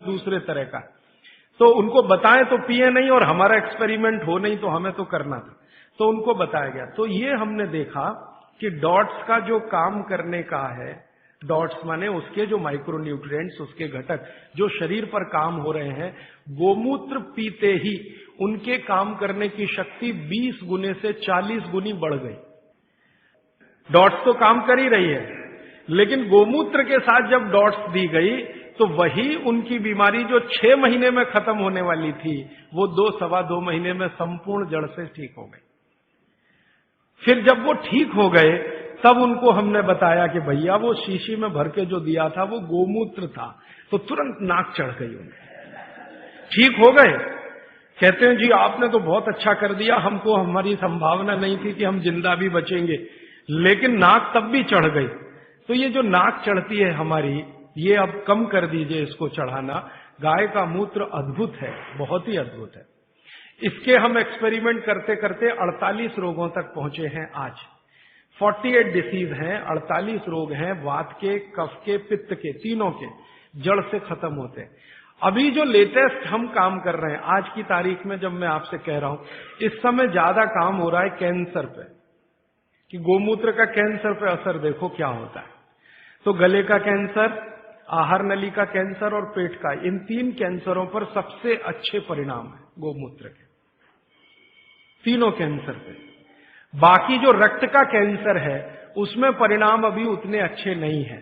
दूसरे तरह का। तो उनको बताएं तो पिए नहीं, और हमारा एक्सपेरिमेंट हो नहीं तो हमें तो करना था, तो उनको बताया गया। तो ये हमने देखा कि डॉट्स का जो काम करने का है, डॉट्स माने उसके जो माइक्रोन्यूट्रिएंट्स, उसके घटक जो शरीर पर काम हो रहे हैं, गोमूत्र पीते ही उनके काम करने की शक्ति 20 गुने से 40 गुनी बढ़ गई। डॉट्स तो काम कर ही रही है, लेकिन गोमूत्र के साथ जब डॉट्स दी गई तो वही उनकी बीमारी जो 6 महीने में खत्म होने वाली थी, वो 2-2.25 महीने में संपूर्ण जड़ से ठीक हो गई। फिर जब वो ठीक हो गए तब उनको हमने बताया कि भैया वो शीशी में भर के जो दिया था वो गोमूत्र था। तो तुरंत नाक चढ़ गई उन्हें, ठीक हो गए। कहते हैं जी आपने तो बहुत अच्छा कर दिया, हमको हमारी संभावना नहीं थी कि हम जिंदा भी बचेंगे, लेकिन नाक तब भी चढ़ गई। तो ये जो नाक चढ़ती है हमारी, ये अब कम कर दीजिए इसको चढ़ाना। गाय का मूत्र अद्भुत है, बहुत ही अद्भुत है। इसके हम एक्सपेरिमेंट करते करते 48 रोगों तक पहुंचे हैं आज। 48 डिसीज हैं, 48 रोग हैं, वात के, कफ के, पित्त के, तीनों के जड़ से खत्म होते हैं। अभी जो लेटेस्ट हम काम कर रहे हैं आज की तारीख में, जब मैं आपसे कह रहा हूं, इस समय ज्यादा काम हो रहा है कैंसर पे, कि गोमूत्र का कैंसर पे असर देखो क्या होता है। तो गले का कैंसर, आहार नली का कैंसर और पेट का, इन 3 कैंसरों पर सबसे अच्छे परिणाम है गोमूत्र के, तीनों कैंसर पे। बाकी जो रक्त का कैंसर है उसमें परिणाम अभी उतने अच्छे नहीं हैं।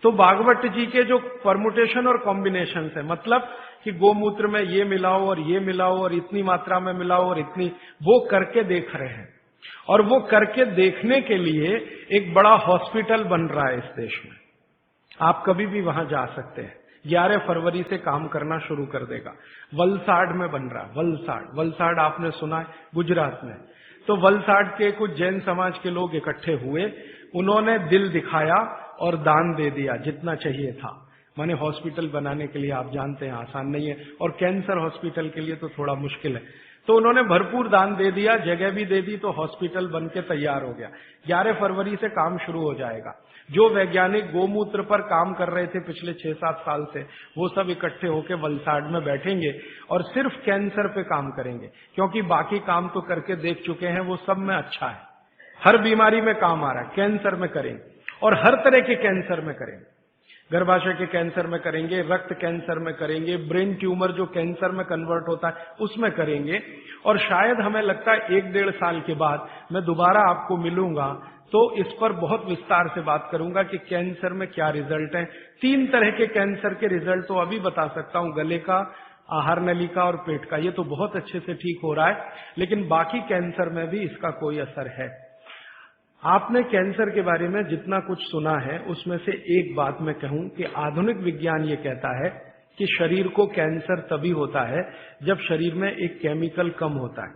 तो भागवत जी के जो परमुटेशन और कॉम्बिनेशन है, मतलब कि गोमूत्र में ये मिलाओ और ये मिलाओ और इतनी मात्रा में मिलाओ और इतनी, वो करके देख रहे हैं। और वो करके देखने के लिए एक बड़ा हॉस्पिटल बन रहा है इस देश में, आप कभी भी वहां जा सकते हैं। 11 फरवरी से काम करना शुरू कर देगा। वलसाड में बन रहा है, वलसाड आपने सुना है, गुजरात में। तो वलसाड के कुछ जैन समाज के लोग इकट्ठे हुए, उन्होंने दिल दिखाया और दान दे दिया जितना चाहिए था। माने हॉस्पिटल बनाने के लिए आप जानते हैं आसान नहीं है, और कैंसर हॉस्पिटल के लिए तो थोड़ा मुश्किल है। तो उन्होंने भरपूर दान दे दिया, जगह भी दे दी, तो हॉस्पिटल बन के तैयार हो गया। 11 फरवरी से काम शुरू हो जाएगा। जो वैज्ञानिक गोमूत्र पर काम कर रहे थे पिछले 6-7 साल से, वो सब इकट्ठे होकर वलसाड में बैठेंगे और सिर्फ कैंसर पे काम करेंगे, क्योंकि बाकी काम तो करके देख चुके हैं, वो सब में अच्छा है, हर बीमारी में काम आ रहा है। कैंसर में करेंगे और हर तरह के कैंसर में करेंगे, गर्भाशय के कैंसर में करेंगे, रक्त कैंसर में करेंगे, ब्रेन ट्यूमर जो कैंसर में कन्वर्ट होता है उसमें करेंगे। और शायद हमें लगता है 1-1.5 साल के बाद मैं दोबारा आपको मिलूंगा तो इस पर बहुत विस्तार से बात करूंगा कि कैंसर में क्या रिजल्ट है। 3 तरह के कैंसर के रिजल्ट तो अभी बता सकता हूं, गले का, आहार नली का और पेट का, ये तो बहुत अच्छे से ठीक हो रहा है, लेकिन बाकी कैंसर में भी इसका कोई असर है। आपने कैंसर के बारे में जितना कुछ सुना है उसमें से एक बात मैं कहूं कि आधुनिक विज्ञान ये कहता है कि शरीर को कैंसर तभी होता है जब शरीर में एक केमिकल कम होता है।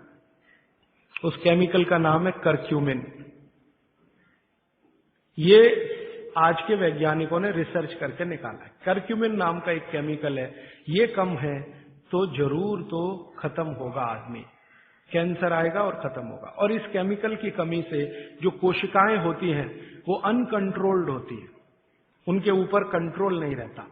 उस केमिकल का नाम है करक्यूमिन। ये आज के वैज्ञानिकों ने रिसर्च करके निकाला है। करक्यूमिन नाम का एक केमिकल है, ये कम है तो जरूर तो खत्म होगा आदमी, कैंसर आएगा और खत्म होगा। और इस केमिकल की कमी से जो कोशिकाएं होती हैं वो अनकंट्रोल्ड होती है, उनके ऊपर कंट्रोल नहीं रहता,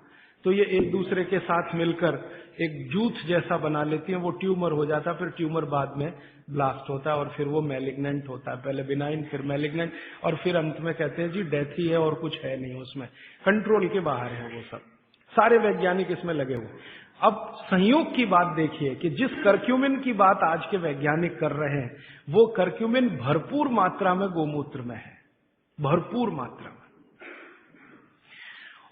तो ये एक दूसरे के साथ मिलकर एक जूथ जैसा बना लेती हैं, वो ट्यूमर हो जाता है, फिर ट्यूमर बाद में ब्लास्ट होता है और फिर वो मैलिग्नेंट होता है, पहले बिनाइन फिर मैलिग्नेंट, और फिर अंत में कहते हैं जी डेथ ही है और कुछ है नहीं उसमें, कंट्रोल के बाहर है वो सब। सारे वैज्ञानिक इसमें लगे हुए। अब संयोग की बात देखिए कि जिस करक्यूमिन की बात आज के वैज्ञानिक कर रहे हैं, वो करक्यूमिन भरपूर मात्रा में गोमूत्र में है, भरपूर मात्रा में,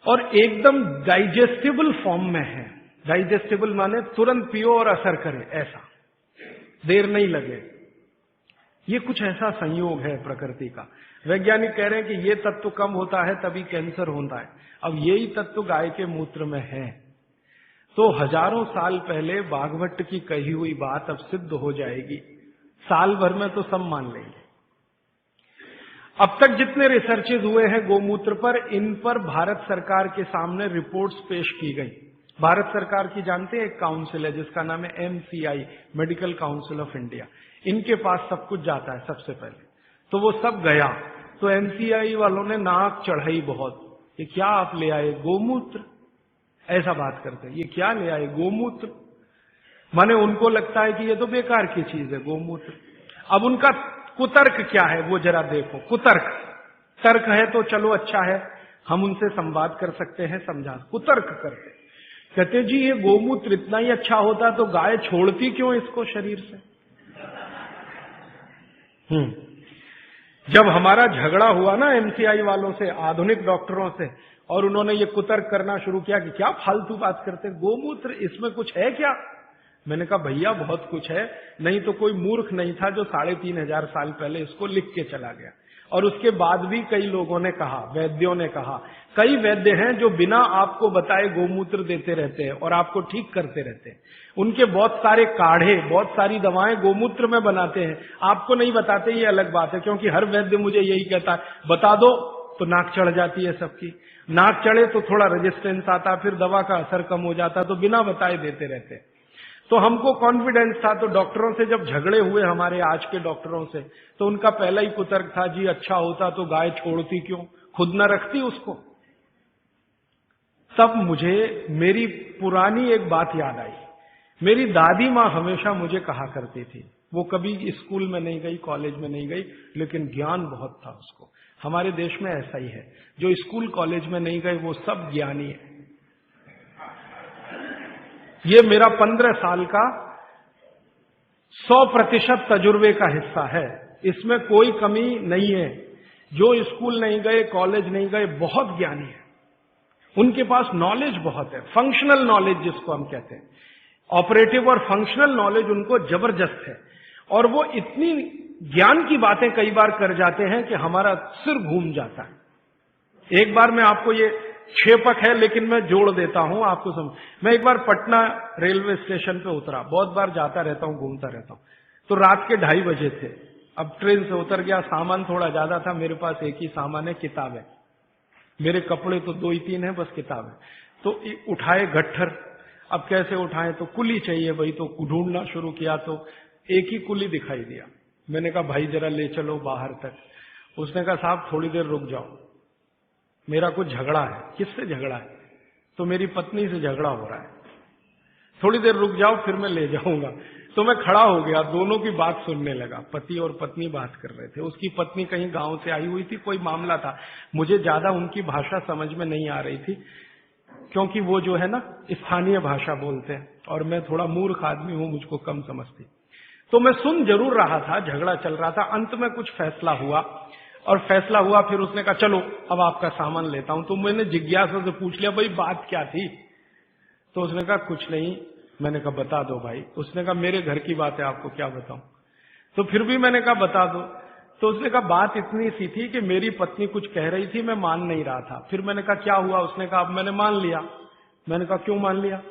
और एकदम डाइजेस्टिबल फॉर्म में है। डाइजेस्टिबल माने तुरंत पियो और असर करे, ऐसा देर नहीं लगे। ये कुछ ऐसा संयोग है प्रकृति का। वैज्ञानिक कह रहे हैं कि ये तत्व कम होता है तभी कैंसर होता है। अब यही तत्व गाय के मूत्र में है, तो हजारों साल पहले भागवत की कही हुई बात अब सिद्ध हो जाएगी, साल भर में तो सब मान लेंगे। अब तक जितने रिसर्चेज हुए हैं गोमूत्र पर, इन पर भारत सरकार के सामने रिपोर्ट्स पेश की गई। भारत सरकार की जानते हैं एक काउंसिल है जिसका नाम है MCI, medical council of India. इनके पास सब कुछ जाता है सबसे पहले, तो वो सब गया, तो MCI वालों ने नाक चढ़ाई बहुत कि क्या आप ले आए गोमूत्र, ऐसा बात करते हैं। ये क्या ले आए गोमूत्र, माने उनको लगता है कि ये तो बेकार की चीज है गोमूत्र। अब उनका कुतर्क क्या है वो जरा देखो। कुतर्क, तर्क है तो चलो अच्छा है, हम उनसे संवाद कर सकते हैं, समझा। कुतर्क करते, कहते जी ये गोमूत्र इतना ही अच्छा होता तो गाय छोड़ती क्यों इसको शरीर से। जब हमारा झगड़ा हुआ ना एमसीआई वालों से, आधुनिक डॉक्टरों से, और उन्होंने ये कुतर्क करना शुरू किया कि क्या फालतू बात करते, गोमूत्र इसमें कुछ है क्या। मैंने कहा भैया बहुत कुछ है, नहीं तो कोई मूर्ख नहीं था जो 3500 साल पहले इसको लिख के चला गया। और उसके बाद भी कई लोगों ने कहा, वैद्यों ने कहा, कई वैद्य हैं जो बिना आपको बताए गोमूत्र देते रहते हैं और आपको ठीक करते रहते हैं। उनके बहुत सारे काढ़े, बहुत सारी दवाएं गोमूत्र में बनाते हैं, आपको नहीं बताते, ये अलग बात है। क्योंकि हर वैद्य मुझे यही कहता है, बता दो तो नाक चढ़ जाती है सबकी, नाक चढ़े तो थोड़ा रेजिस्टेंस आता, फिर दवा का असर कम हो जाता, तो बिना बताए देते रहते। तो हमको कॉन्फिडेंस था, तो डॉक्टरों से जब झगड़े हुए हमारे आज के डॉक्टरों से, तो उनका पहला ही कुतर्क था, जी अच्छा होता तो गाय छोड़ती क्यों, खुद न रखती उसको। तब मुझे मेरी पुरानी एक बात याद आई। मेरी दादी मां हमेशा मुझे कहा करती थी, वो कभी स्कूल में नहीं गई, कॉलेज में नहीं गई, लेकिन ज्ञान बहुत था उसको। हमारे देश में ऐसा ही है, जो स्कूल कॉलेज में नहीं गए वो सब ज्ञानी है। ये मेरा 15 साल का 100% तजुर्बे का हिस्सा है, इसमें कोई कमी नहीं है। जो स्कूल नहीं गए, कॉलेज नहीं गए, बहुत ज्ञानी है, उनके पास नॉलेज बहुत है, फंक्शनल नॉलेज जिसको हम कहते हैं। ऑपरेटिव और फंक्शनल नॉलेज उनको जबरदस्त है, और वो इतनी ज्ञान की बातें कई बार कर जाते हैं कि हमारा सिर घूम जाता है। एक बार मैं आपको, ये क्षेपक है लेकिन मैं जोड़ देता हूं आपको समझ। मैं एक बार पटना रेलवे स्टेशन पे उतरा, बहुत बार जाता रहता हूं, घूमता रहता हूं। तो रात के 2:30 बजे थे। अब ट्रेन से उतर गया, सामान थोड़ा ज्यादा था, मेरे पास एक ही सामान है, किताब है। मेरे कपड़े तो 2 ही 3 है, बस किताब है। तो उठाए गट्ठर, अब कैसे उठाएं, तो कुली चाहिए भाई, तो ढूंढना शुरू किया तो एक ही कुली दिखाई दिया। मैंने कहा भाई जरा ले चलो बाहर तक। उसने कहा साहब थोड़ी देर रुक जाओ, मेरा कुछ झगड़ा है। किससे झगड़ा है? तो मेरी पत्नी से झगड़ा हो रहा है, थोड़ी देर रुक जाओ फिर मैं ले जाऊंगा। तो मैं खड़ा हो गया, दोनों की बात सुनने लगा। पति और पत्नी बात कर रहे थे। उसकी पत्नी कहीं गांव से आई हुई थी, कोई मामला था, मुझे ज्यादा उनकी भाषा समझ में नहीं आ रही थी, क्योंकि वो जो है ना स्थानीय भाषा बोलते हैं, और मैं थोड़ा मूर्ख आदमी हूं, मुझको कम समझती। तो मैं सुन जरूर रहा था, झगड़ा चल रहा था। अंत में कुछ फैसला हुआ, और फैसला हुआ, फिर उसने कहा चलो अब आपका सामान लेता हूं। तो मैंने जिज्ञासा से पूछ लिया, भाई बात क्या थी? तो उसने कहा कुछ नहीं। मैंने कहा बता दो भाई। उसने कहा मेरे घर की बात है, आपको क्या बताऊं। तो फिर भी मैंने कहा बता दो। तो उसने कहा बात इतनी सी थी कि मेरी पत्नी कुछ कह रही थी, मैं मान नहीं रहा था। फिर मैंने कहा क्या हुआ? उसने कहा अब मैंने मान लिया। मैंने कहा क्यों मान लिया?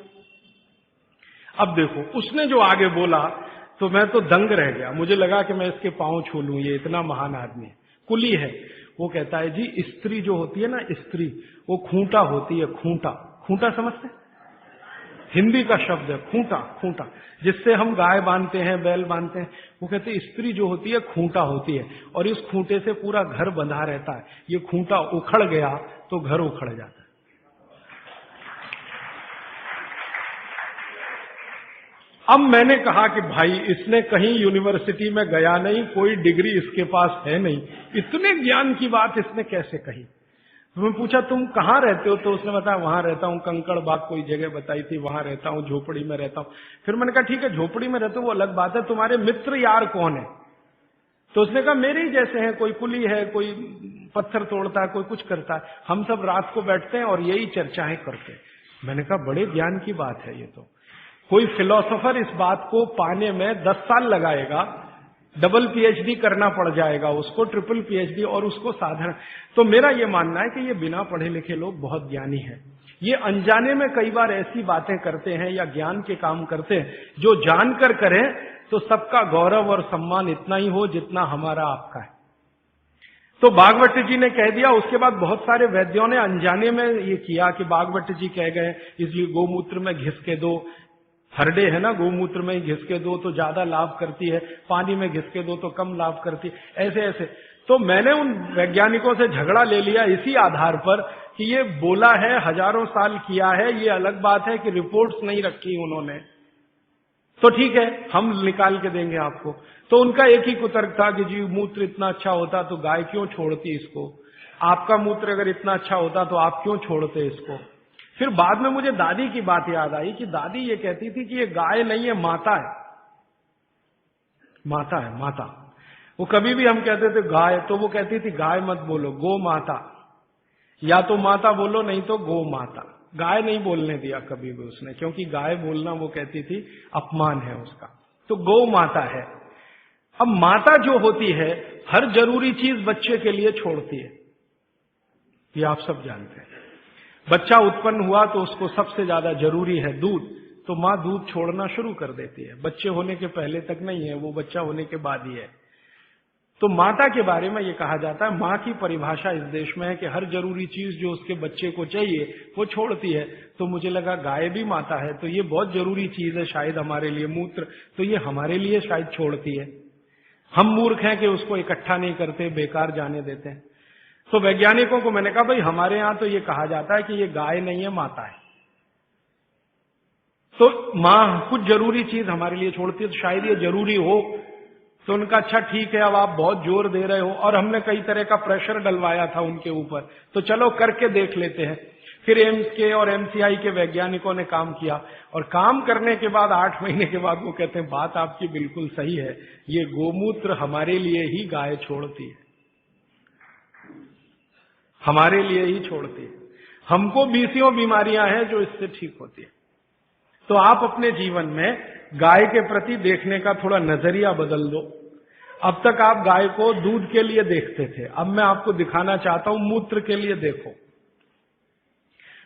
अब देखो, उसने जो आगे बोला तो मैं तो दंग रह गया। मुझे लगा कि मैं इसके पांव छू लूं, ये इतना महान आदमी है, कुली है। वो कहता है जी स्त्री जो होती है ना, स्त्री, वो खूंटा होती है। खूंटा, खूंटा समझते? हिंदी का शब्द है खूंटा, खूंटा, जिससे हम गाय बांधते हैं, बैल बांधते हैं। वो कहते हैं स्त्री जो होती है खूंटा होती है, और इस खूंटे से पूरा घर बंधा रहता है। ये खूंटा उखड़ गया तो घर उखड़ जाता है। अब मैंने कहा कि भाई इसने कहीं यूनिवर्सिटी में गया नहीं, कोई डिग्री इसके पास है नहीं, इतने ज्ञान की बात इसने कैसे कही? मैं पूछा तुम कहाँ रहते हो? तो उसने बताया वहां रहता हूँ, कंकड़ बाग कोई जगह बताई थी, वहां रहता हूँ, झोपड़ी में रहता हूँ। फिर मैंने कहा ठीक है झोपड़ी में रहते हो वो अलग बात है, तुम्हारे मित्र यार कौन है? तो उसने कहा मेरे ही जैसे हैं, कोई कुली है, कोई पत्थर तोड़ता है, कोई कुछ करता है, हम सब रात को बैठते हैं और यही चर्चाएं करते हैं। मैंने कहा बड़े ज्ञान की बात है ये तो। कोई फिलोसोफर इस बात को पाने में 10 साल लगाएगा, डबल पीएचडी करना पड़ जाएगा उसको, ट्रिपल पीएचडी, और उसको साधारण। तो मेरा ये मानना है कि ये बिना पढ़े लिखे लोग बहुत ज्ञानी हैं। ये अनजाने में कई बार ऐसी बातें करते हैं या ज्ञान के काम करते हैं जो जानकर करें तो सबका गौरव और सम्मान इतना ही हो जितना हमारा आपका है। तो बागवट जी ने कह दिया। उसके बाद बहुत सारे वैद्यों ने अनजाने में ये किया कि बागवट जी कह गए इसलिए गोमूत्र में घिस के दो, हर डे है ना, गोमूत्र में घिस के दो तो ज्यादा लाभ करती है, पानी में घिस के दो तो कम लाभ करती है, ऐसे ऐसे। तो मैंने उन वैज्ञानिकों से झगड़ा ले लिया इसी आधार पर कि ये बोला है, हजारों साल किया है, ये अलग बात है कि रिपोर्ट्स नहीं रखी उन्होंने, तो ठीक है हम निकाल के देंगे आपको। तो उनका एक ही कुतर्क था कि जी मूत्र इतना अच्छा होता तो गाय क्यों छोड़ती इसको, आपका मूत्र अगर इतना अच्छा होता तो आप क्यों छोड़ते इसको। फिर बाद में मुझे दादी की बात याद आई कि दादी ये कहती थी कि ये गाय नहीं है, माता है, माता है, माता। वो कभी भी हम कहते थे गाय, तो वो कहती थी गाय मत बोलो, गो माता, या तो माता बोलो नहीं तो गो माता। गाय नहीं बोलने दिया कभी भी उसने, क्योंकि गाय बोलना वो कहती थी अपमान है उसका, तो गौ माता है। अब माता जो होती है हर जरूरी चीज बच्चे के लिए छोड़ती है, ये आप सब जानते हैं। बच्चा उत्पन्न हुआ तो उसको सबसे ज्यादा जरूरी है दूध, तो मां दूध छोड़ना शुरू कर देती है। बच्चे होने के पहले तक नहीं है, वो बच्चा होने के बाद ही है। तो माता के बारे में ये कहा जाता है, मां की परिभाषा इस देश में है कि हर जरूरी चीज जो उसके बच्चे को चाहिए वो छोड़ती है। तो मुझे लगा गाय भी माता है तो ये बहुत जरूरी चीज है शायद हमारे लिए, मूत्र, तो ये हमारे लिए शायद छोड़ती है। हम मूर्ख हैं कि उसको इकट्ठा नहीं करते, बेकार जाने देते हैं। तो वैज्ञानिकों को मैंने कहा भाई हमारे यहां तो ये कहा जाता है कि ये गाय नहीं है, माता है। तो मां कुछ जरूरी चीज हमारे लिए छोड़ती है, तो शायद ये जरूरी हो। तो उनका अच्छा ठीक है, अब आप बहुत जोर दे रहे हो, और हमने कई तरह का प्रेशर डलवाया था उनके ऊपर, तो चलो करके देख लेते हैं। फिर एम्स के और एमसीआई के वैज्ञानिकों ने काम किया, और काम करने के बाद 8 महीने के बाद वो कहते हैं बात आपकी बिल्कुल सही है, ये गोमूत्र हमारे लिए ही गाय छोड़ती है, हमारे लिए ही छोड़ती है। हमको बीसियों बीमारियां हैं जो इससे ठीक होती है। तो आप अपने जीवन में गाय के प्रति देखने का थोड़ा नजरिया बदल दो। अब तक आप गाय को दूध के लिए देखते थे, अब मैं आपको दिखाना चाहता हूं मूत्र के लिए देखो।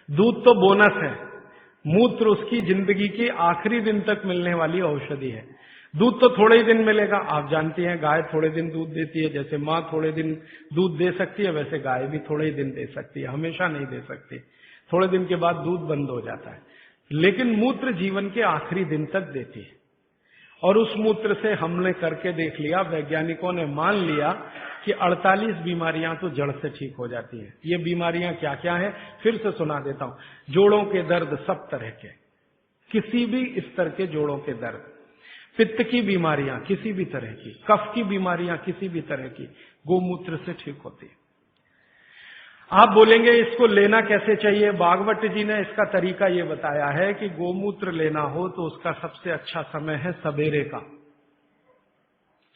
दूध तो बोनस है, मूत्र उसकी जिंदगी के आखिरी दिन तक मिलने वाली औषधि है। दूध तो थोड़े ही दिन मिलेगा, आप जानती हैं गाय थोड़े दिन दूध देती है, जैसे मां थोड़े दिन दूध दे सकती है वैसे गाय भी थोड़े ही दिन दे सकती है, हमेशा नहीं दे सकती। थोड़े दिन के बाद दूध बंद हो जाता है, लेकिन मूत्र जीवन के आखिरी दिन तक देती है। और उस मूत्र से हमने करके देख लिया, वैज्ञानिकों ने मान लिया कि 48 बीमारियां तो जड़ से ठीक हो जाती हैं। ये बीमारियां क्या क्या हैं फिर से सुना देता हूं। जोड़ों के दर्द सब तरह के, किसी भी स्तर के जोड़ों के दर्द, पित्त की बीमारियां किसी भी तरह की, कफ की बीमारियां किसी भी तरह की, गोमूत्र से ठीक होती है। आप बोलेंगे इसको लेना कैसे चाहिए? भागवत जी ने इसका तरीका ये बताया है कि गोमूत्र लेना हो तो उसका सबसे अच्छा समय है सवेरे का,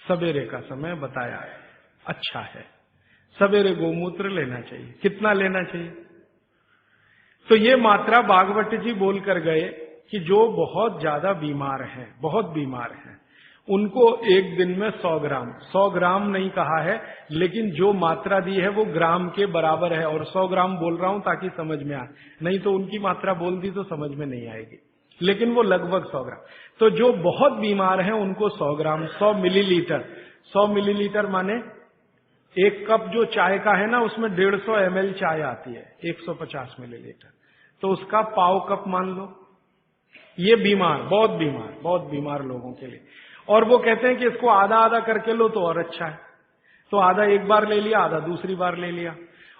सवेरे का समय बताया है, अच्छा है, सवेरे गोमूत्र लेना चाहिए। कितना लेना चाहिए? तो ये मात्रा भागवत जी बोल कर गए कि जो बहुत ज्यादा बीमार हैं, बहुत बीमार हैं, उनको एक दिन में 100 ग्राम, 100 ग्राम नहीं कहा है, लेकिन जो मात्रा दी है वो ग्राम के बराबर है। और 100 ग्राम बोल रहा हूं ताकि समझ में आए, नहीं तो उनकी मात्रा बोल दी तो समझ में नहीं आएगी, लेकिन वो लगभग 100 ग्राम। तो जो बहुत बीमार हैं उनको 100 ग्राम, 100 मिलीलीटर, 100 मिलीलीटर माने एक कप जो चाय का है ना उसमें 150 ml चाय आती है, 150 मिलीलीटर, तो उसका पाव कप मान लो। ये बीमार, बहुत बीमार लोगों के लिए। और वो कहते हैं कि इसको आधा आधा करके लो तो और अच्छा है, तो आधा एक बार ले लिया, आधा दूसरी बार ले लिया।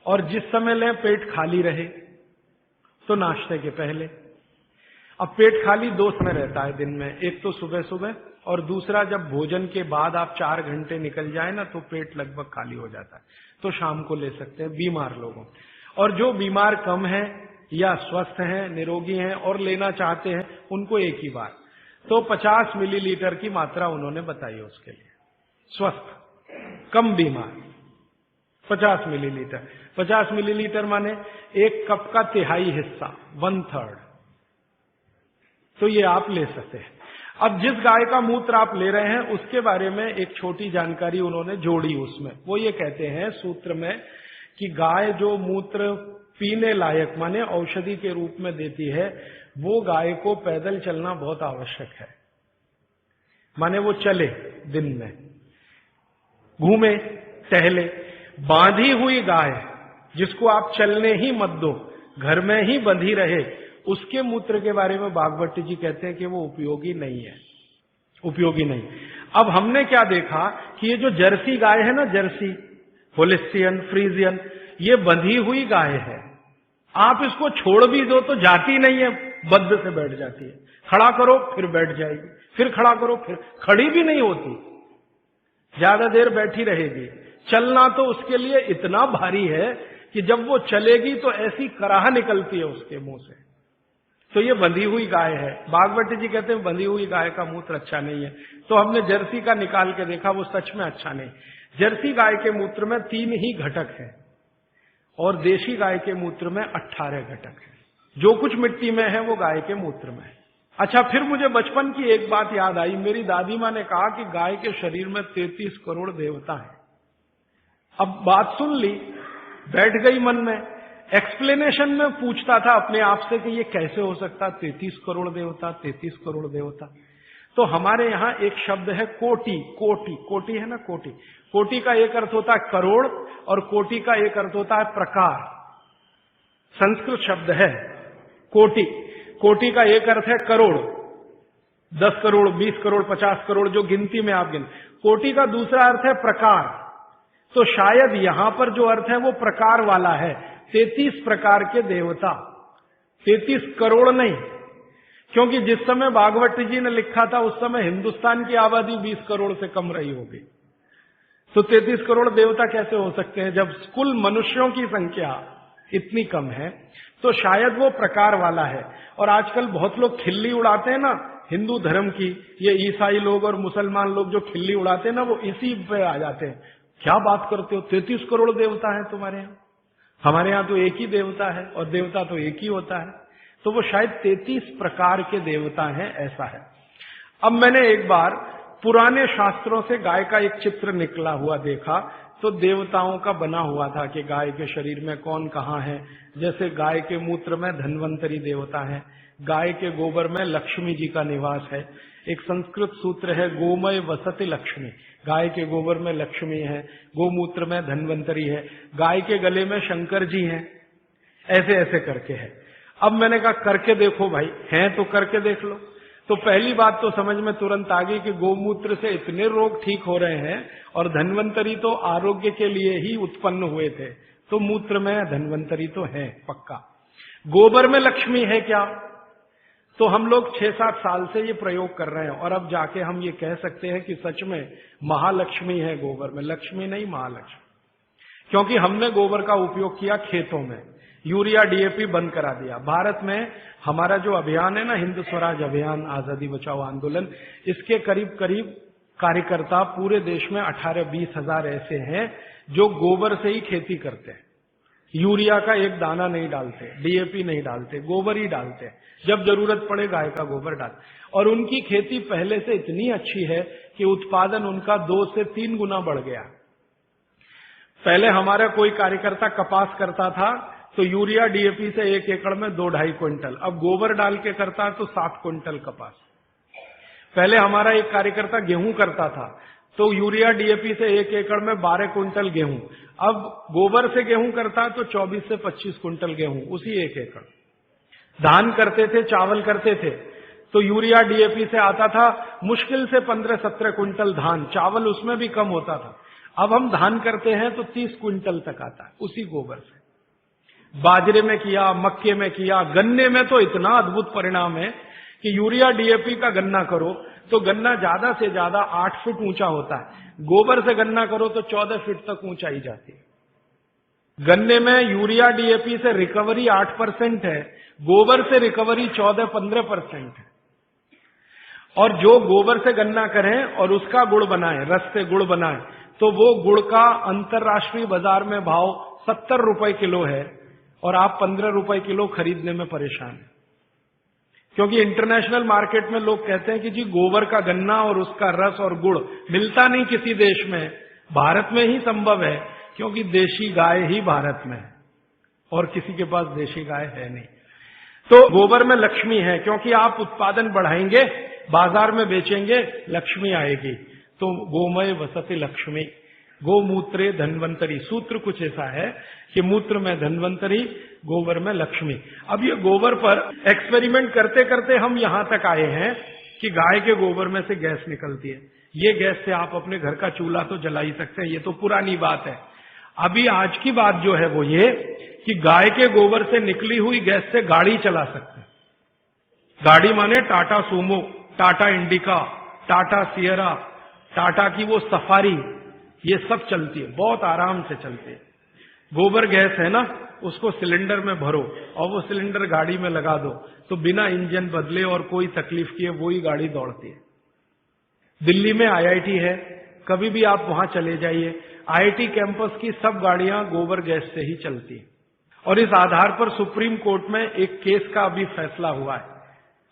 और जिस समय लें पेट खाली रहे, तो नाश्ते के पहले। अब पेट खाली 2 समय रहता है दिन में, एक तो सुबह सुबह और दूसरा जब भोजन के बाद आप 4 घंटे निकल जाए ना तो पेट लगभग खाली हो जाता है, तो शाम को ले सकते हैं बीमार लोगों। और जो बीमार कम है या स्वस्थ हैं, निरोगी हैं और लेना चाहते हैं उनको एक ही बार, तो 50 मिलीलीटर की मात्रा उन्होंने बताई उसके लिए। स्वस्थ कम बीमार 50 मिलीलीटर, 50 मिलीलीटर माने एक कप का तिहाई हिस्सा, 1/3, तो ये आप ले सकते हैं। अब जिस गाय का मूत्र आप ले रहे हैं उसके बारे में एक छोटी जानकारी उन्होंने जोड़ी उसमें। वो ये कहते हैं सूत्र में कि गाय जो मूत्र पीने लायक माने औषधि के रूप में देती है, वो गाय को पैदल चलना बहुत आवश्यक है। माने वो चले, दिन में घूमे टहले। बांधी हुई गाय जिसको आप चलने ही मत दो, घर में ही बंधी रहे, उसके मूत्र के बारे में भागवत जी कहते हैं कि वो उपयोगी नहीं है, उपयोगी नहीं। अब हमने क्या देखा कि ये जो जर्सी गाय है ना, जर्सी, होलिस्टियन, फ्रीजियन, ये बंधी हुई गाय है। आप इसको छोड़ भी दो तो जाती नहीं है, बद्ध से बैठ जाती है। खड़ा करो फिर बैठ जाएगी, फिर खड़ा करो फिर, खड़ी भी नहीं होती, ज्यादा देर बैठी रहेगी। चलना तो उसके लिए इतना भारी है कि जब वो चलेगी तो ऐसी कराह निकलती है उसके मुंह से। तो ये बंधी हुई गाय है। भागवत जी कहते हैं बंधी हुई गाय का मूत्र अच्छा नहीं है। तो हमने जर्सी का निकाल के देखा, वो सच में अच्छा नहीं। जर्सी गाय के मूत्र में 3 ही घटक है और देशी गाय के मूत्र में 18 घटक है। जो कुछ मिट्टी में है वो गाय के मूत्र में है। अच्छा, फिर मुझे बचपन की एक बात याद आई। मेरी दादी माँ ने कहा कि गाय के शरीर में 33 करोड़ देवता है। अब बात सुन ली, बैठ गई मन में। एक्सप्लेनेशन में पूछता था अपने आप से कि ये कैसे हो सकता, 33 करोड़ देवता, 33 करोड़ देवता। तो हमारे यहां एक शब्द है कोटि। कोटि, कोटि है ना, कोटि। कोटि का एक अर्थ होता है करोड़ और कोटि का एक अर्थ होता है प्रकार। संस्कृत शब्द है कोटि। कोटि का एक अर्थ है करोड़, 10 करोड़, 20 करोड़, 50 करोड़, जो गिनती में आप गिन। कोटि का दूसरा अर्थ है प्रकार। तो शायद यहां पर जो अर्थ है वो प्रकार वाला है। 33 प्रकार के देवता, 33 करोड़ नहीं, क्योंकि जिस समय भागवत जी ने लिखा था उस समय हिंदुस्तान की आबादी 20 करोड़ से कम रही होगी। तो 33 करोड़ देवता कैसे हो सकते हैं जब कुल मनुष्यों की संख्या इतनी कम है। तो शायद वो प्रकार वाला है। और आजकल बहुत लोग खिल्ली उड़ाते हैं ना हिंदू धर्म की, ये ईसाई लोग और मुसलमान लोग जो खिल्ली उड़ाते हैं ना, वो इसी पे आ जाते हैं। क्या बात करते हो, 33 करोड़ देवता है तुम्हारे यहाँ? हमारे यहां तो एक ही देवता है और देवता तो एक ही होता है। तो वो शायद 33 प्रकार के देवता हैं, ऐसा है। अब मैंने एक बार पुराने शास्त्रों से गाय का एक चित्र निकला हुआ देखा, तो देवताओं का बना हुआ था कि गाय के शरीर में कौन कहाँ है। जैसे गाय के मूत्र में धन्वंतरी देवता है, गाय के गोबर में लक्ष्मी जी का निवास है। एक संस्कृत सूत्र है गोमय वसति लक्ष्मी, गाय के गोबर में लक्ष्मी है, गोमूत्र में धन्वंतरी है, गाय के गले में शंकर जी हैं। ऐसे ऐसे करके है। अब मैंने कहा करके देखो भाई, हैं तो करके देख लो। तो पहली बात तो समझ में तुरंत आ गई कि गोमूत्र से इतने रोग ठीक हो रहे हैं और धन्वंतरी तो आरोग्य के लिए ही उत्पन्न हुए थे, तो मूत्र में धन्वंतरी तो है पक्का। गोबर में लक्ष्मी है क्या? तो हम लोग 6-7 साल से ये प्रयोग कर रहे हैं और अब जाके हम ये कह सकते हैं कि सच में महालक्ष्मी है गोबर में, लक्ष्मी नहीं महालक्ष्मी। क्योंकि हमने गोबर का उपयोग किया खेतों में, यूरिया डीएपी बंद करा दिया। भारत में हमारा जो अभियान है ना, हिंद स्वराज अभियान, आजादी बचाओ आंदोलन, इसके करीब करीब कार्यकर्ता पूरे देश में 18-20 हजार ऐसे हैं जो गोबर से ही खेती करते हैं। यूरिया का एक दाना नहीं डालते, डीएपी नहीं डालते, गोबर ही डालते हैं। जब जरूरत पड़े गाय का गोबर डालते। और उनकी खेती पहले से इतनी अच्छी है कि उत्पादन उनका 2 से 3 गुना बढ़ गया। पहले हमारा कोई कार्यकर्ता कपास करता था तो यूरिया डीएपी से 1 एकड़ में 2-2.5 क्विंटल, अब गोबर डाल के करता है तो 7 क्विंटल कपास। पहले हमारा एक कार्यकर्ता गेहूं करता था तो यूरिया डीएपी से 1 एकड़ में 12 क्विंटल गेहूं, अब गोबर से गेहूं करता है तो 24 से 25 क्विंटल गेहूं उसी 1 एकड़। धान करते थे, चावल करते थे तो यूरिया डीएपी से आता था मुश्किल से 15-17 क्विंटल धान, चावल उसमें भी कम होता था। अब हम धान करते हैं तो 30 क्विंटल तक आता है उसी गोबर से। बाजरे में किया, मक्के में किया, गन्ने में तो इतना अद्भुत परिणाम है कि यूरिया डीएपी का गन्ना करो तो गन्ना ज्यादा से ज्यादा 8 फीट ऊंचा होता है, गोबर से गन्ना करो तो 14 फीट तक ऊंचाई जाती है। गन्ने में यूरिया डीएपी से रिकवरी 8% है, गोबर से रिकवरी 14-15% है। और जो गोबर से गन्ना करें और उसका गुड़ बनाएं, रस से गुड़ बनाएं, तो वो गुड़ का अंतरराष्ट्रीय बाजार में भाव 70 रुपए किलो है और आप 15 रुपए किलो खरीदने में परेशान हैं। क्योंकि इंटरनेशनल मार्केट में लोग कहते हैं कि जी गोबर का गन्ना और उसका रस और गुड़ मिलता नहीं किसी देश में, भारत में ही संभव है, क्योंकि देशी गाय ही भारत में है और किसी के पास देशी गाय है नहीं। तो गोबर में लक्ष्मी है, क्योंकि आप उत्पादन बढ़ाएंगे, बाजार में बेचेंगे, लक्ष्मी आएगी। तो गोमय वसति लक्ष्मी। गोमूत्रे धन्वंतरी, सूत्र कुछ ऐसा है कि मूत्र में धन्वंतरी, गोबर में लक्ष्मी। अब ये गोबर पर एक्सपेरिमेंट करते करते हम यहां तक आए हैं कि गाय के गोबर में से गैस निकलती है। ये गैस से आप अपने घर का चूल्हा तो जला ही सकते हैं, ये तो पुरानी बात है। अभी आज की बात जो है वो ये कि गाय के गोबर से निकली हुई गैस से गाड़ी चला सकते हैं। गाड़ी माने Tata Sumo, Tata indica, Tata Sierra, Tata की वो सफारी, ये सब चलती है, बहुत आराम से चलती है। गोबर गैस है ना, उसको सिलेंडर में भरो और वो सिलेंडर गाड़ी में लगा दो तो बिना इंजन बदले और कोई तकलीफ किए वही गाड़ी दौड़ती है। दिल्ली में आईआईटी है, कभी भी आप वहां चले जाइए, आईआईटी कैंपस की सब गाड़ियां गोबर गैस से ही चलती है। और इस आधार पर सुप्रीम कोर्ट में एक केस का अभी फैसला हुआ है।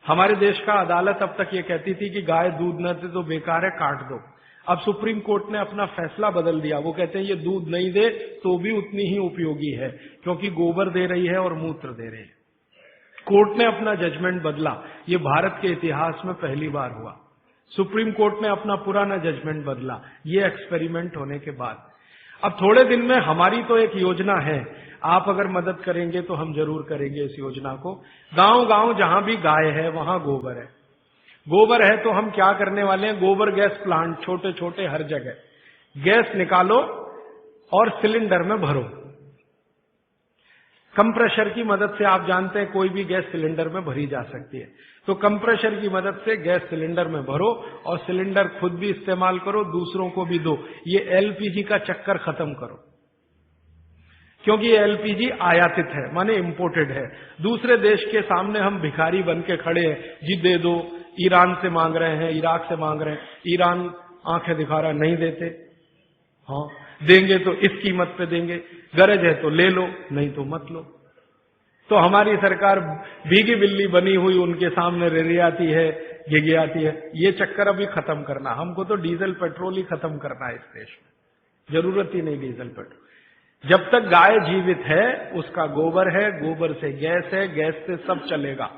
हमारे देश का अदालत अब तक ये कहती थी कि गाय दूध न दे तो बेकार है, काट दो। अब सुप्रीम कोर्ट ने अपना फैसला बदल दिया, वो कहते हैं ये दूध नहीं दे तो भी उतनी ही उपयोगी है, क्योंकि गोबर दे रही है और मूत्र दे रही है। कोर्ट ने अपना जजमेंट बदला, ये भारत के इतिहास में पहली बार हुआ। सुप्रीम कोर्ट ने अपना पुराना जजमेंट बदला, ये एक्सपेरिमेंट होने के बाद। अब थोड़े दिन में हमारी तो एक योजना है, आप अगर मदद करेंगे तो हम जरूर करेंगे इस योजना को। गांव गांव जहां भी गाय है वहां गोबर है। गोबर है तो हम क्या करने वाले हैं, गोबर गैस प्लांट छोटे छोटे हर जगह, गैस निकालो और सिलेंडर में भरो। कंप्रेशर की मदद से आप जानते हैं कोई भी गैस सिलेंडर में भरी जा सकती है, तो कंप्रेशर की मदद से गैस सिलेंडर में भरो और सिलेंडर खुद भी इस्तेमाल करो, दूसरों को भी दो। ये एलपीजी का चक्कर खत्म करो, क्योंकि ये एलपीजी आयातित है, माने इंपोर्टेड है। दूसरे देश के सामने हम भिखारी बन के खड़े हैं, जी दे दो। ईरान से मांग रहे हैं, इराक से मांग रहे हैं, ईरान आंखें दिखा रहा, नहीं देते। हाँ, देंगे तो इस कीमत पे देंगे, गरज है तो ले लो, नहीं तो मत लो। तो हमारी सरकार भीगी बिल्ली बनी हुई उनके सामने रेरियाती है, गिगियाती है। ये चक्कर अभी खत्म करना, हमको तो डीजल पेट्रोल ही खत्म करना है इस देश में, जरूरत ही नहीं डीजल पेट्रोल। जब तक गाय जीवित है उसका गोबर है, गोबर से गैस है, गैस से सब चलेगा।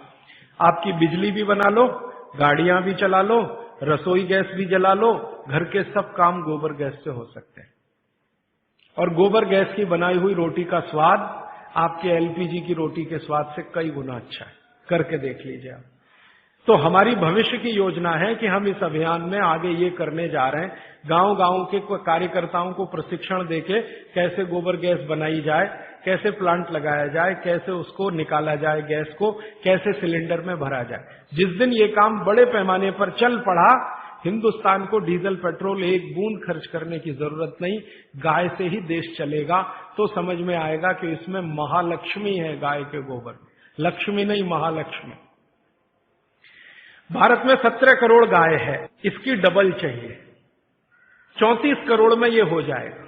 आपकी बिजली भी बना लो, गाड़ियां भी चला लो, रसोई गैस भी जला लो, घर के सब काम गोबर गैस से हो सकते हैं। और गोबर गैस की बनाई हुई रोटी का स्वाद आपके एलपीजी की रोटी के स्वाद से कई गुना अच्छा है, करके देख लीजिए आप। तो हमारी भविष्य की योजना है कि हम इस अभियान में आगे ये करने जा रहे हैं, गांव गांव के कार्यकर्ताओं को प्रशिक्षण देके कैसे गोबर गैस बनाई जाए, कैसे प्लांट लगाया जाए, कैसे उसको निकाला जाए, गैस को कैसे सिलेंडर में भरा जाए। जिस दिन ये काम बड़े पैमाने पर चल पड़ा, हिंदुस्तान को डीजल पेट्रोल एक बूंद खर्च करने की जरूरत नहीं, गाय से ही देश चलेगा। तो समझ में आएगा कि इसमें महालक्ष्मी है गाय के गोबर में, लक्ष्मी नहीं महालक्ष्मी। भारत में 17 करोड़ गाय है, इसकी डबल चाहिए, 34 करोड़ में ये हो जाएगा।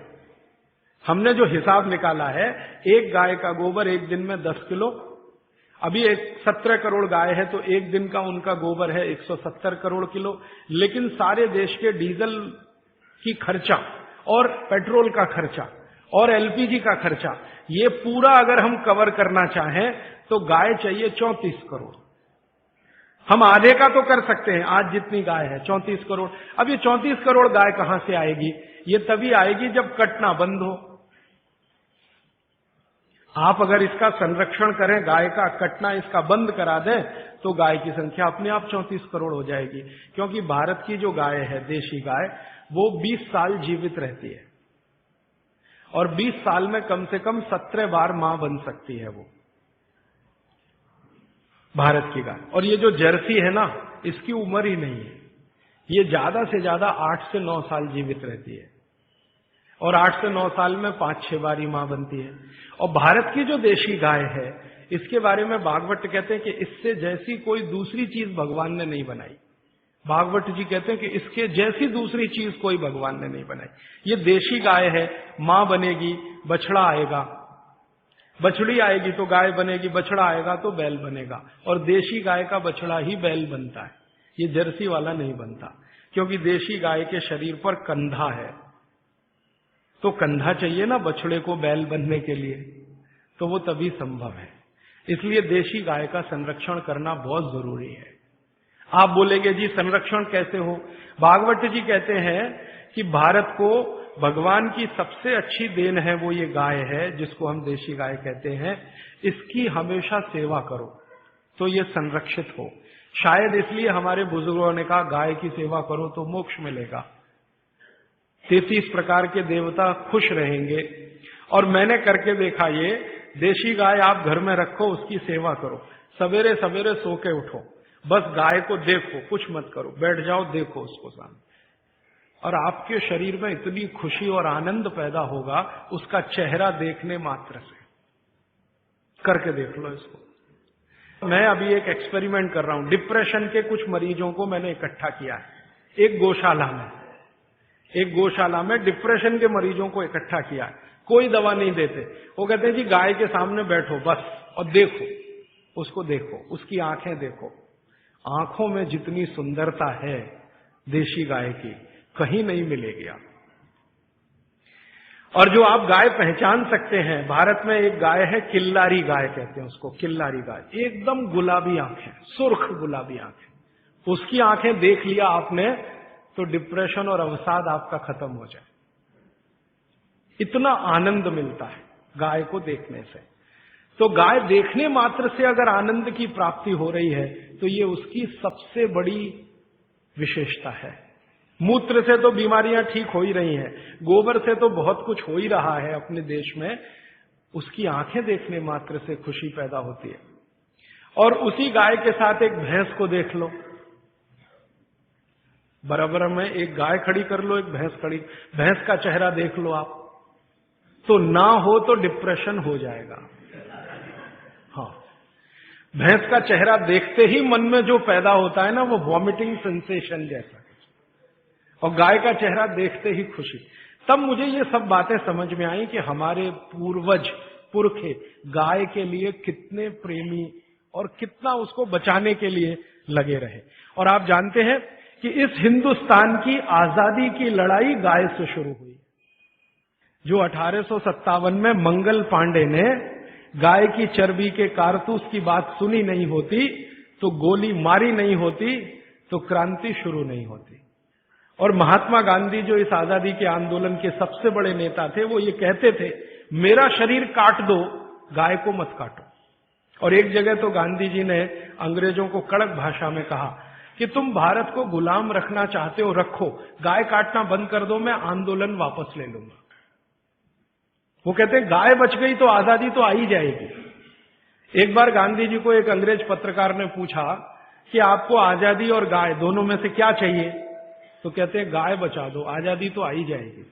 हमने जो हिसाब निकाला है, एक गाय का गोबर एक दिन में 10 किलो, अभी 17 करोड़ गाय है तो एक दिन का उनका गोबर है 170 करोड़ किलो। लेकिन सारे देश के डीजल की खर्चा और पेट्रोल का खर्चा और एलपीजी का खर्चा, ये पूरा अगर हम कवर करना चाहें तो गाय चाहिए 34 करोड़। हम आधे का तो कर सकते हैं, आज जितनी गाय है 34 करोड़। अब ये 34 करोड़ गाय कहां से आएगी? ये तभी आएगी जब कटना बंद हो। आप अगर इसका संरक्षण करें, गाय का कटना इसका बंद करा दें, तो गाय की संख्या अपने आप 34 करोड़ हो जाएगी। क्योंकि भारत की जो गाय है, देशी गाय, वो 20 साल जीवित रहती है और 20 साल में कम से कम 17 बार मां बन सकती है वो भारत की गाय। और ये जो जर्सी है ना, इसकी उम्र ही नहीं है, ये ज्यादा से ज्यादा 8 से 9 साल जीवित रहती है और 8 से 9 साल में 5-6 बार ही मां बनती है। और भारत की जो देशी गाय है, इसके बारे में भागवत कहते हैं कि इससे जैसी कोई दूसरी चीज भगवान ने नहीं बनाई। भागवत जी कहते हैं कि इसके जैसी दूसरी चीज कोई भगवान ने नहीं बनाई। ये देशी गाय है, मां बनेगी, बछड़ा आएगा, बछड़ी आएगी तो गाय बनेगी, बछड़ा आएगा तो बैल बनेगा। और देशी गाय का बछड़ा ही बैल बनता है, ये जर्सी वाला नहीं बनता। क्योंकि देशी गाय के शरीर पर कंधा है, तो कंधा चाहिए ना बछड़े को बैल बनने के लिए, तो वो तभी संभव है। इसलिए देशी गाय का संरक्षण करना बहुत जरूरी है। आप बोलेंगे जी संरक्षण कैसे हो? भागवत जी कहते हैं कि भारत को भगवान की सबसे अच्छी देन है वो ये गाय है, जिसको हम देशी गाय कहते हैं। इसकी हमेशा सेवा करो तो ये संरक्षित हो। शायद इसलिए हमारे बुजुर्गों ने कहा गाय की सेवा करो तो मोक्ष मिलेगा, 33 प्रकार के देवता खुश रहेंगे। और मैंने करके देखा, ये देशी गाय आप घर में रखो, उसकी सेवा करो, सवेरे सवेरे सो के उठो, बस गाय को देखो, कुछ मत करो, बैठ जाओ, देखो उसको सामने, और आपके शरीर में इतनी खुशी और आनंद पैदा होगा उसका चेहरा देखने मात्र से। करके देख लो इसको। मैं अभी एक एक्सपेरिमेंट कर रहा हूं, डिप्रेशन के कुछ मरीजों को मैंने इकट्ठा किया है एक गौशाला में डिप्रेशन के मरीजों को इकट्ठा किया है। कोई दवा नहीं देते, वो कहते हैं जी गाय के सामने बैठो बस और देखो, उसको देखो, उसकी आंखें देखो, आंखों में जितनी सुंदरता है देशी गाय की कहीं नहीं मिलेगी आप। और जो आप गाय पहचान सकते हैं, भारत में एक गाय है किल्लारी गाय कहते हैं उसको, किल्लारी गाय, एकदम गुलाबी आंखें, सुर्ख गुलाबी आंखें। उसकी आंखें देख लिया आपने तो डिप्रेशन और अवसाद आपका खत्म हो जाए। इतना आनंद मिलता है गाय को देखने से। तो गाय देखने मात्र से अगर आनंद की प्राप्ति हो रही है तो ये उसकी सबसे बड़ी विशेषता है। मूत्र से तो बीमारियां ठीक हो ही रही हैं, गोबर से तो बहुत कुछ हो ही रहा है अपने देश में, उसकी आंखें देखने मात्र से खुशी पैदा होती है। और उसी गाय के साथ एक भैंस को देख लो, बराबर में एक गाय खड़ी कर लो, एक भैंस खड़ी, भैंस का चेहरा देख लो आप, तो ना हो तो डिप्रेशन हो जाएगा। हाँ, भैंस का चेहरा देखते ही मन में जो पैदा होता है ना, वो वॉमिटिंग सेंसेशन जैसा, और गाय का चेहरा देखते ही खुशी। तब मुझे ये सब बातें समझ में आई कि हमारे पुरखे गाय के लिए कितने प्रेमी और कितना उसको बचाने के लिए लगे रहे। और आप जानते हैं कि इस हिंदुस्तान की आजादी की लड़ाई गाय से शुरू हुई। जो 1857 में मंगल पांडे ने गाय की चर्बी के कारतूस की बात सुनी नहीं होती, तो गोली मारी नहीं होती, तो क्रांति शुरू नहीं होती। और महात्मा गांधी जो इस आजादी के आंदोलन के सबसे बड़े नेता थे, वो ये कहते थे मेरा शरीर काट दो, गाय को मत काटो। और एक जगह तो गांधी जी ने अंग्रेजों को कड़क भाषा में कहा कि तुम भारत को गुलाम रखना चाहते हो, रखो, गाय काटना बंद कर दो, मैं आंदोलन वापस ले लूंगा। वो कहते हैं गाय बच गई तो आजादी तो आ ही जाएगी। एक बार गांधी जी को एक अंग्रेज पत्रकार ने पूछा कि आपको आजादी और गाय दोनों में से क्या चाहिए, तो कहते हैं गाय बचा दो, आजादी तो आ ही जाएगी।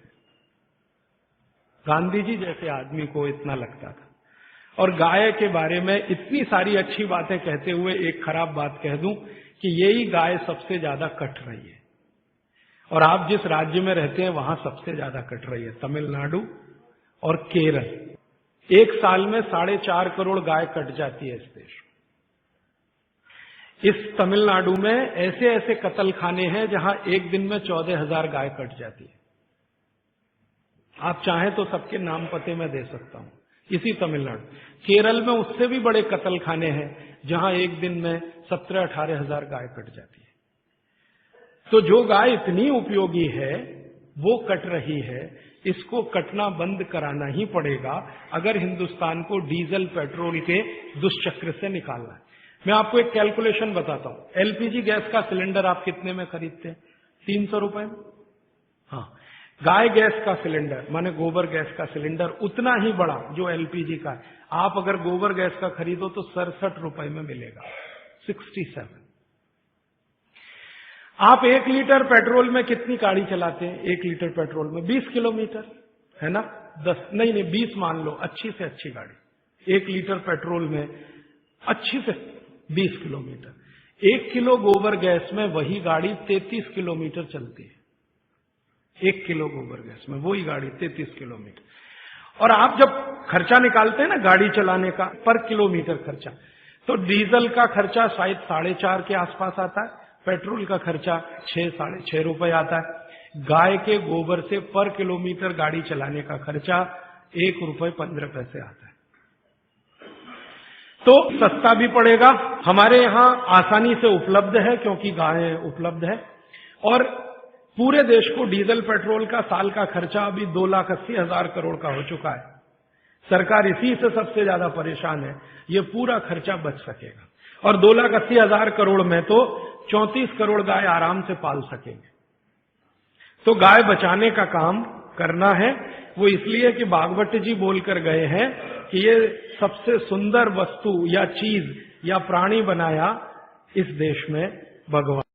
गांधी जी जैसे आदमी को इतना लगता था। और गाय के बारे में इतनी सारी अच्छी बातें कहते हुए एक खराब बात कह दूं कि यही गाय सबसे ज्यादा कट रही है। और आप जिस राज्य में रहते हैं वहां सबसे ज्यादा कट रही है, तमिलनाडु और केरल। एक साल में 4.5 करोड़ गाय कट जाती है इस देश। इस तमिलनाडु में ऐसे ऐसे कत्ल खाने हैं जहां एक दिन में 14,000 गाय कट जाती है। आप चाहें तो सबके नाम पते मैं दे सकता हूं, इसी तमिलनाडु। केरल में उससे भी बड़े कत्ल खाने हैं जहां एक दिन में 17-18,000 गाय कट जाती है। तो जो गाय इतनी उपयोगी है वो कट रही है, इसको कटना बंद कराना ही पड़ेगा अगर हिंदुस्तान को डीजल पेट्रोल के दुष्चक्र से निकालना है। मैं आपको एक कैलकुलेशन बताता हूं। एलपीजी गैस का सिलेंडर आप कितने में खरीदते हैं? 300 रुपए में। हाँ, गाय गैस का सिलेंडर माने गोबर गैस का सिलेंडर उतना ही बड़ा जो एलपीजी का है, आप अगर गोबर गैस का खरीदो तो 67 रुपए में मिलेगा, 67। आप 1 लीटर पेट्रोल में कितनी गाड़ी चलाते हैं? 1 लीटर पेट्रोल में 20 किलोमीटर, है ना? 20 मान लो, अच्छी से अच्छी गाड़ी 1 लीटर पेट्रोल में अच्छी से 20 किलोमीटर। 1 किलो गोबर गैस में वही गाड़ी 33 किलोमीटर चलती है। 1 किलो गोबर गैस में वही गाड़ी 33 किलोमीटर। और आप जब खर्चा निकालते हैं ना गाड़ी चलाने का पर किलोमीटर खर्चा, तो डीजल का खर्चा शायद 4.5 के आसपास आता है, पेट्रोल का खर्चा 6-6.5 रुपए आता है। गाय के गोबर से पर किलोमीटर गाड़ी चलाने का खर्चा 1 रुपए 15 पैसे आता है। तो सस्ता भी पड़ेगा, हमारे यहां आसानी से उपलब्ध है क्योंकि गाय उपलब्ध है। और पूरे देश को डीजल पेट्रोल का साल का खर्चा अभी 2,80,000 करोड़ का हो चुका है। सरकार इसी से सबसे ज्यादा परेशान है। ये पूरा खर्चा बच सकेगा और 2,80,000 करोड़ में तो 34 करोड़ गाय आराम से पाल सकेंगे। तो गाय बचाने का काम करना है। वो इसलिए कि भागवत जी बोलकर गए हैं कि ये सबसे सुंदर वस्तु या चीज या प्राणी बनाया इस देश में भगवान।